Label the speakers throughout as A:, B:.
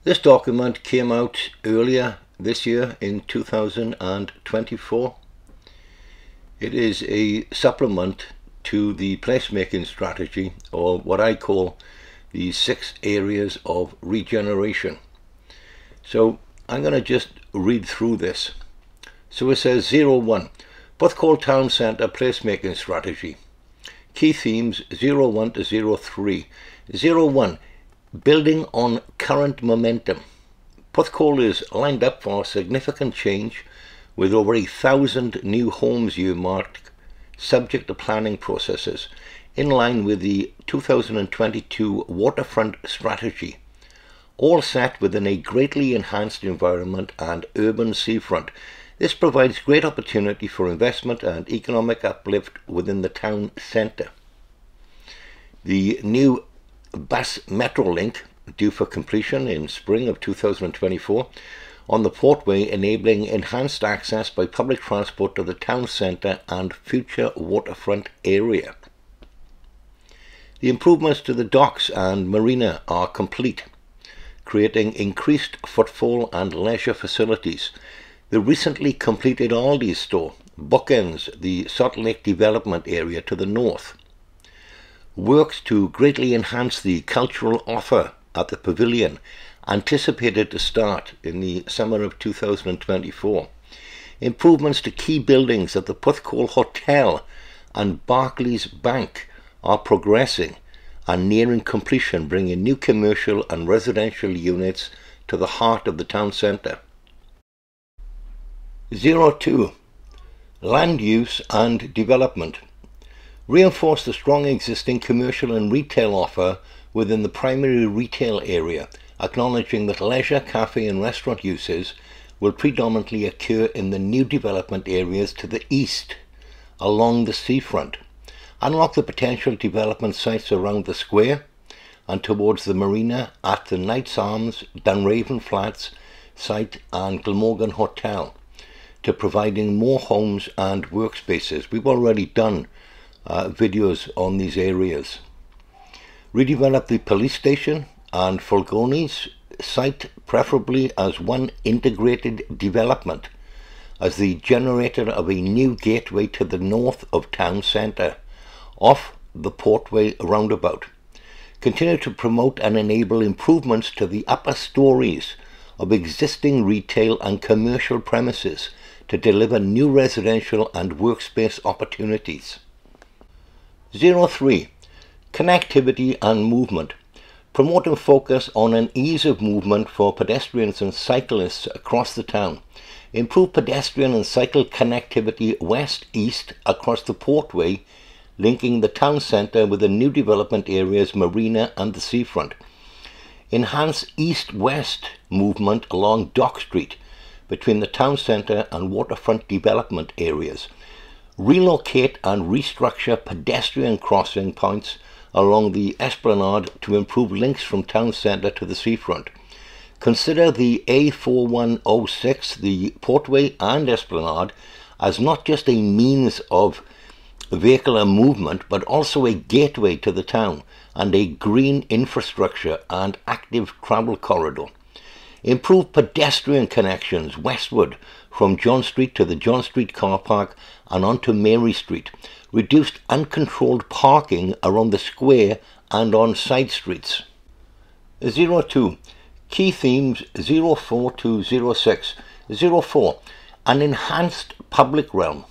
A: This document came out earlier this year in 2024. It is a supplement to the placemaking strategy, or what I call the 6 areas of regeneration. So I'm going to just read through this. So it says 01, Porthcawl Town Centre Placemaking Strategy. Key themes 01 to 03. 01, building on current momentum. Porthcawl is lined up for significant change with over 1,000 new homes earmarked, subject to planning processes, in line with the 2022 waterfront strategy, all set within a greatly enhanced environment and urban seafront. This provides great opportunity for investment and economic uplift within the town centre. The new bus metro link, due for completion in spring of 2024, on the Portway, enabling enhanced access by public transport to the town centre and future waterfront area. The improvements to the docks and marina are complete, creating increased footfall and leisure facilities. The recently completed Aldi's store bookends the Salt Lake development area to the north. Works to greatly enhance the cultural offer at the pavilion, anticipated to start in the summer of 2024. Improvements to key buildings at the Porthcawl Hotel and Barclays Bank are progressing and nearing completion, bringing new commercial and residential units to the heart of the town centre. 02. Land use and development. Reinforce the strong existing commercial and retail offer within the primary retail area, acknowledging that leisure, cafe and restaurant uses will predominantly occur in the new development areas to the east, along the seafront. Unlock the potential development sites around the square and towards the marina at the Knights Arms, Dunraven Flats site and Glamorgan Hotel, to providing more homes and workspaces. We've already done videos on these areas. Redevelop the police station and Fulgonis site, preferably as one integrated development, as the generator of a new gateway to the north of town centre, off the Portway roundabout. Continue to promote and enable improvements to the upper stories of existing retail and commercial premises to deliver new residential and workspace opportunities. 03. Connectivity and movement. Promote and focus on an ease of movement for pedestrians and cyclists across the town. Improve pedestrian and cycle connectivity west-east across the Portway, linking the town centre with the new development areas, marina and the seafront. Enhance east-west movement along Dock Street between the town centre and waterfront development areas. Relocate and restructure pedestrian crossing points along the Esplanade to improve links from town centre to the seafront. Consider the A4106, the Portway and Esplanade, as not just a means of vehicular movement, but also a gateway to the town and a green infrastructure and active travel corridor. Improve pedestrian connections westward from John Street to the John Street car park and onto Mary Street. Reduced uncontrolled parking around the square and on side streets. 02. Key themes 04 to 06. 04. An enhanced public realm.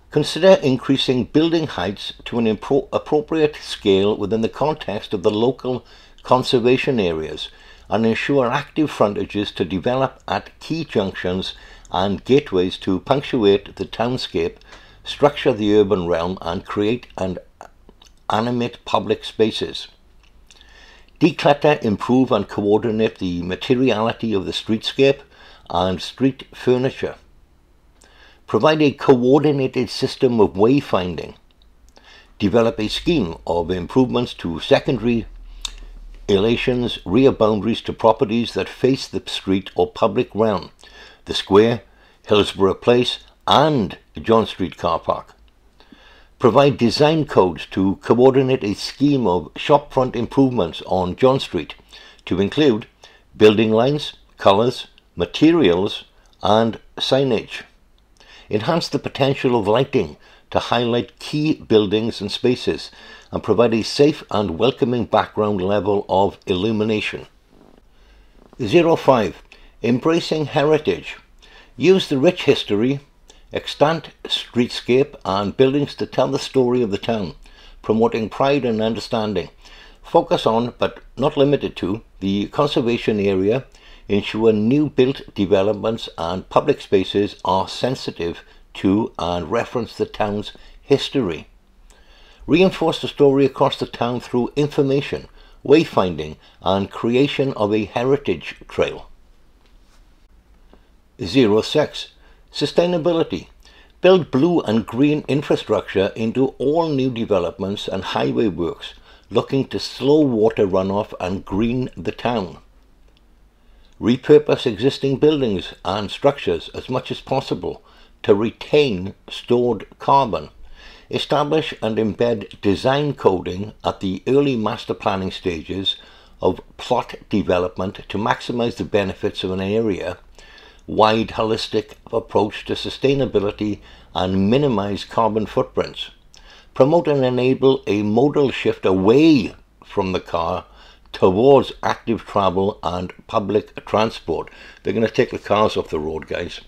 A: Consider increasing building heights to an appropriate scale within the context of the local conservation areas, and ensure active frontages to develop at key junctions and gateways to punctuate the townscape, structure the urban realm and create and animate public spaces. Declutter, improve and coordinate the materiality of the streetscape and street furniture. Provide a coordinated system of wayfinding. Develop a scheme of improvements to secondary relations, rear boundaries to properties that face the street or public realm, the square, Hillsborough Place and John Street car park. Provide design codes to coordinate a scheme of shopfront improvements on John Street to include building lines, colours, materials and signage. Enhance the potential of lighting to highlight key buildings and spaces and provide a safe and welcoming background level of illumination. 05. Embracing heritage. Use the rich history, extant streetscape and buildings to tell the story of the town, promoting pride and understanding. Focus on, but not limited to, the conservation area. Ensure new built developments and public spaces are sensitive to and reference the town's history. Reinforce the story across the town through information, wayfinding and creation of a heritage trail. 06. Sustainability. Build blue and green infrastructure into all new developments and highway works, looking to slow water runoff and green the town. Repurpose existing buildings and structures as much as possible to retain stored carbon. Establish and embed design coding at the early master planning stages of plot development to maximize the benefits of an area. Wide holistic approach to sustainability and minimize carbon footprints. Promote and enable a modal shift away from the car towards active travel and public transport. They're going to take the cars off the road, guys.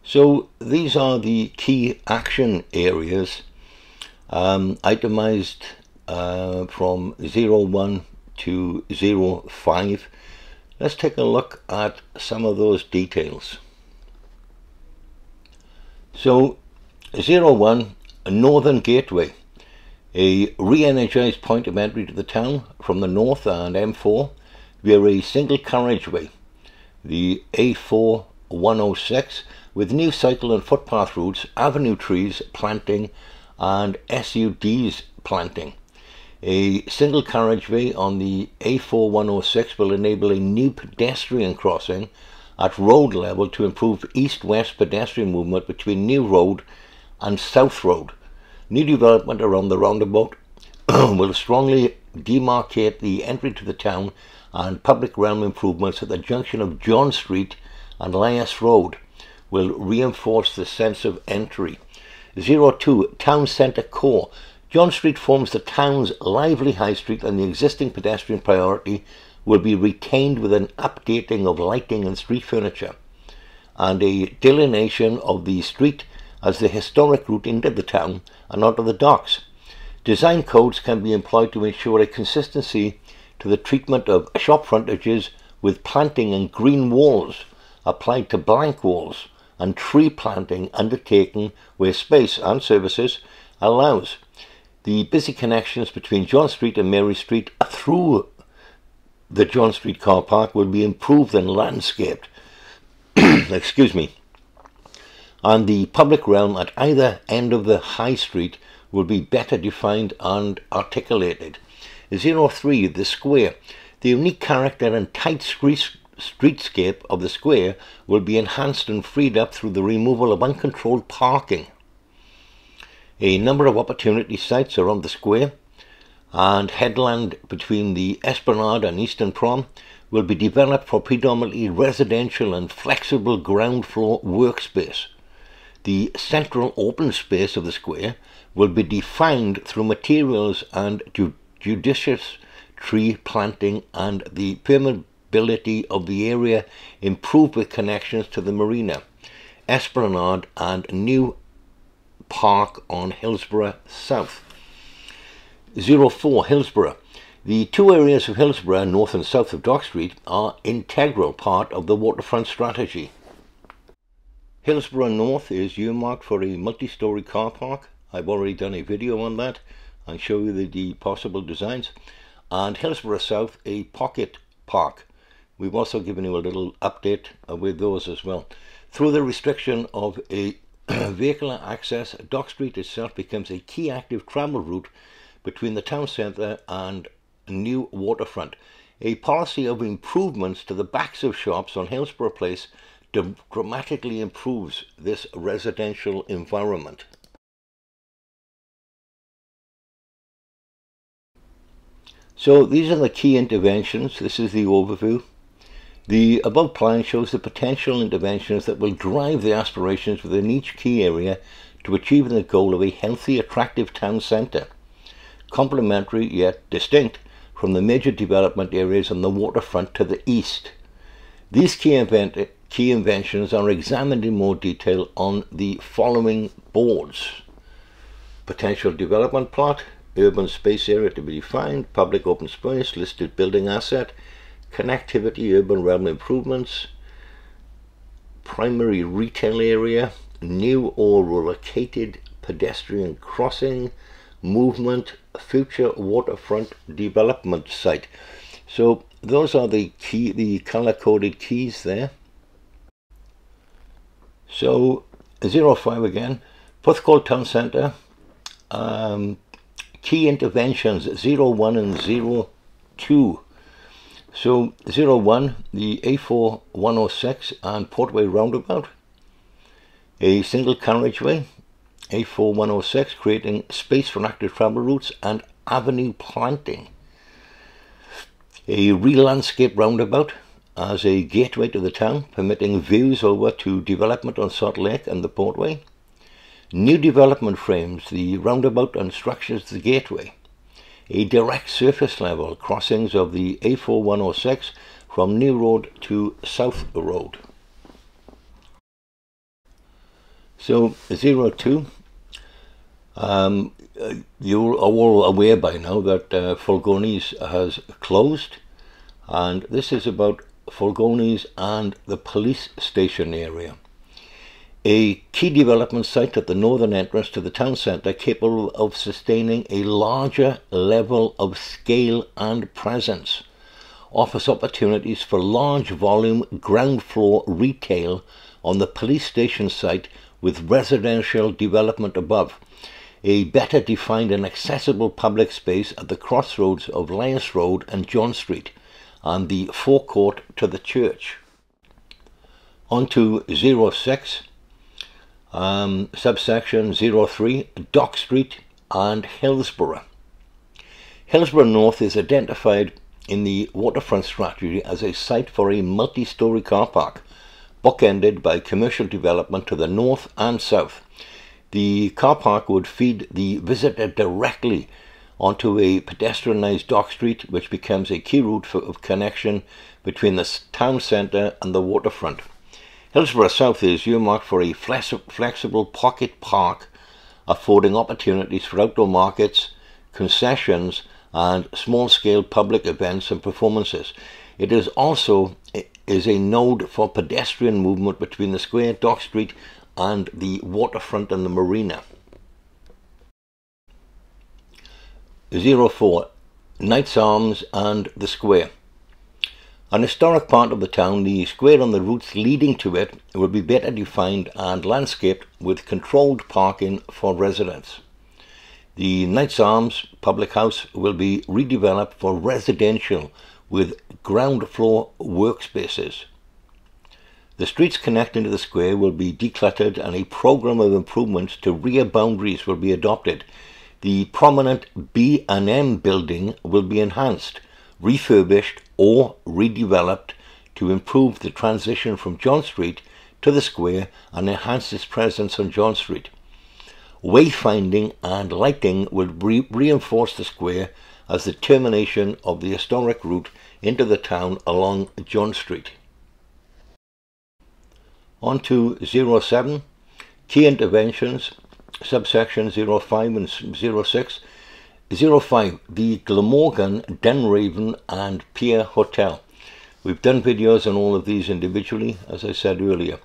A: So these are the key action areas, itemized from 01 to 05. Let's take a look at some of those details. So 01, Northern Gateway. A re-energized point of entry to the town from the north and M4 via a single carriageway, the A4 106, with new cycle and footpath routes, avenue trees planting and SUDs planting. A single carriageway on the A4 106 will enable a new pedestrian crossing at road level to improve east-west pedestrian movement between New Road and South Road. New development around the roundabout will strongly demarcate the entry to the town, and public realm improvements at the junction of John Street and Lias Road will reinforce the sense of entry. 02. Town Centre Core. John Street forms the town's lively high street, and the existing pedestrian priority will be retained with an updating of lighting and street furniture, and a delineation of the street as the historic route into the town and onto the docks. Design codes can be employed to ensure a consistency to the treatment of shop frontages, with planting and green walls applied to blank walls and tree planting undertaken where space and services allows. The busy connections between John Street and Mary Street through the John Street car park will be improved and landscaped. Excuse me. And the public realm at either end of the high street will be better defined and articulated. 03. The Square. The unique character and tight streetscape of the square will be enhanced and freed up through the removal of uncontrolled parking. A number of opportunity sites around the square and headland between the Esplanade and Eastern Prom will be developed for predominantly residential and flexible ground floor workspace. The central open space of the square will be defined through materials and judicious tree planting, and the permeability of the area improved with connections to the marina, Esplanade and new park on Hillsborough South. 04. Hillsborough. The two areas of Hillsborough, north and south of Dock Street, are integral part of the waterfront strategy. Hillsborough North is earmarked for a multi-storey car park. I've already done a video on that and show you the possible designs. And Hillsborough South, a pocket park. We've also given you a little update with those as well. Through the restriction of a vehicular access, Dock Street itself becomes a key active travel route between the town centre and new waterfront. A policy of improvements to the backs of shops on Hillsborough Place dramatically improves this residential environment. So these are the key interventions. This is the overview. The above plan shows the potential interventions that will drive the aspirations within each key area to achieving the goal of a healthy, attractive town centre, complementary yet distinct from the major development areas on the waterfront to the east. These key inventions are examined in more detail on the following boards: potential development plot, urban space area to be defined, public open space, listed building asset, connectivity, urban realm improvements, primary retail area, new or relocated pedestrian crossing, movement, future waterfront development site. So those are the color-coded keys there. So 05 again, Porthcawl Town Centre, key interventions 01 and 02. So 01, the A4 106 and Portway roundabout, a single carriageway, A4 106, creating space for active travel routes and avenue planting. A re-landscape roundabout as a gateway to the town, permitting views over to development on Salt Lake and the Portway. New development frames the roundabout and structures the gateway. A direct surface level crossings of the A4 106 from New Road to South Road. So 02, you're all aware by now that Fulgonis has closed, and this is about Fulgonis and the police station area. A key development site at the northern entrance to the town centre, capable of sustaining a larger level of scale and presence, offers opportunities for large volume ground floor retail on the police station site with residential development above. A better defined and accessible public space at the crossroads of Lias Road and John Street, and the forecourt to the church. On to 06. Subsection 03, Dock Street and Hillsborough. Hillsborough North is identified in the waterfront strategy as a site for a multi-storey car park, bookended by commercial development to the north and south. The car park would feed the visitor directly onto a pedestrianised Dock Street, which becomes a key route of connection between the town centre and the waterfront. Hillsborough South is earmarked for a flexible pocket park, affording opportunities for outdoor markets, concessions, and small-scale public events and performances. It is also a node for pedestrian movement between the square, Dock Street, and the waterfront and the marina. 04, Knights Arms and the Square. An historic part of the town, the square and the routes leading to it will be better defined and landscaped with controlled parking for residents. The Knights Arms public house will be redeveloped for residential with ground floor workspaces. The streets connecting to the square will be decluttered and a program of improvements to rear boundaries will be adopted. The prominent B&M building will be enhanced, refurbished or redeveloped to improve the transition from John Street to the square and enhance its presence on John Street. Wayfinding and lighting will reinforce the square as the termination of the historic route into the town along John Street. On to 07, key interventions, subsection 05 and 06. 05, the Glamorgan, Dunraven and Pier Hotel. We've done videos on all of these individually, as I said earlier.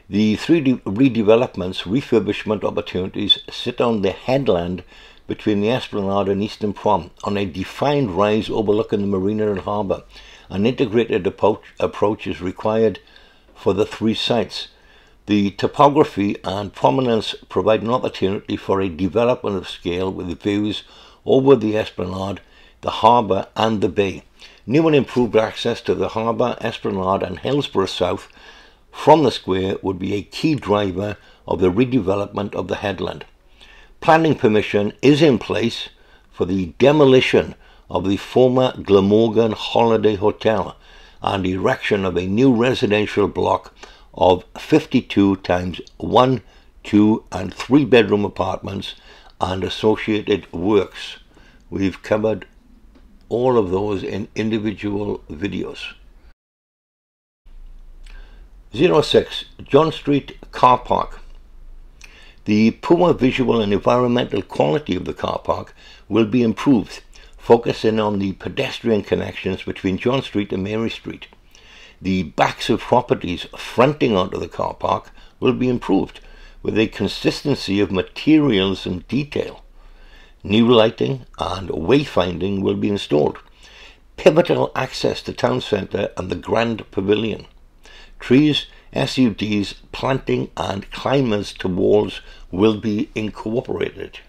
A: The three redevelopments, refurbishment opportunities sit on the headland between the Esplanade and Eastern Prom, on a defined rise overlooking the marina and harbour. An integrated approach is required for the three sites. The topography and prominence provide an opportunity for a development of scale with views over the Esplanade, the harbour and the bay. New and improved access to the harbour, Esplanade and Hillsborough South from the square would be a key driver of the redevelopment of the headland. Planning permission is in place for the demolition of the former Glamorgan Holiday Hotel and erection of a new residential block of 52 times 1, 2 and 3 bedroom apartments and associated works. We've covered all of those in individual videos. 06. John Street Car Park. The poor visual and environmental quality of the car park will be improved, focusing on the pedestrian connections between John Street and Mary Street. The backs of properties fronting onto the car park will be improved with a consistency of materials and detail. New lighting and wayfinding will be installed. Pivotal access to town centre and the Grand Pavilion. Trees, SUDs, planting and climbers to walls will be incorporated.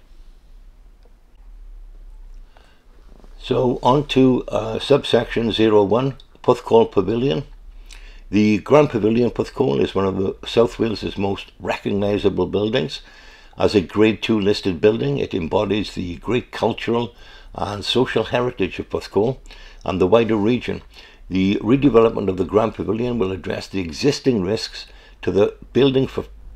A: So on to subsection 01, Porthcawl Pavilion. The Grand Pavilion Porthcawl is one of the South Wales's most recognisable buildings. As a Grade 2 listed building, it embodies the great cultural and social heritage of Porthcawl and the wider region. The redevelopment of the Grand Pavilion will address the existing risks to the building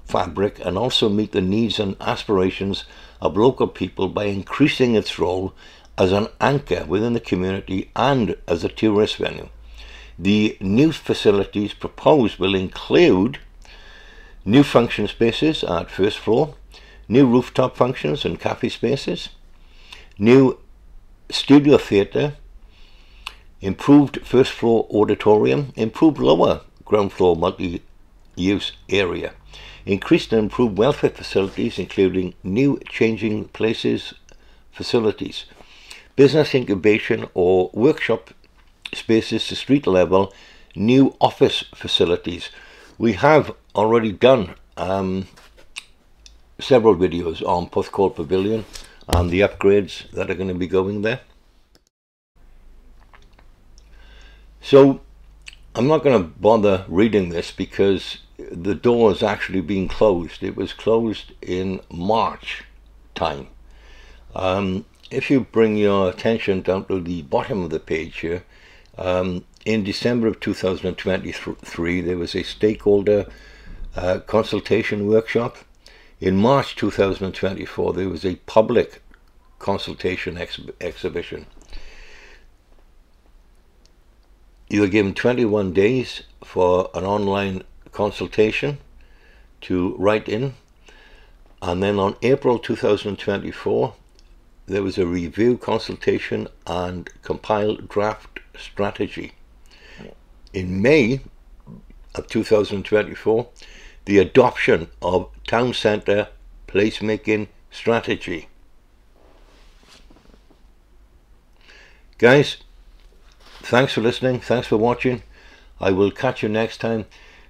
A: fabric and also meet the needs and aspirations of local people by increasing its role as an anchor within the community and as a tourist venue. The new facilities proposed will include new function spaces at first floor, new rooftop functions and cafe spaces, new studio theatre, improved first floor auditorium, improved lower ground floor multi-use area, increased and improved welfare facilities including new changing places facilities, business incubation or workshop spaces to street level, new office facilities. We have already done several videos on Porthcawl Pavilion and the upgrades that are going to be going there. So I'm not going to bother reading this because the door is actually being closed. It was closed in March time. If you bring your attention down to the bottom of the page here, in December of 2023 there was a stakeholder consultation workshop. In March 2024 there was a public consultation exhibition. You were given 21 days for an online consultation to write in, and then on April 2024 there was a review consultation and compiled draft strategy. In May of 2024 the adoption of town centre placemaking strategy. Guys, thanks for listening, thanks for watching. I will catch you next time.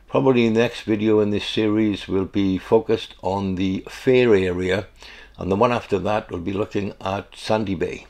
A: Probably the next video in this series will be focused on the fair area, and the one after that will be looking at Sandy Bay.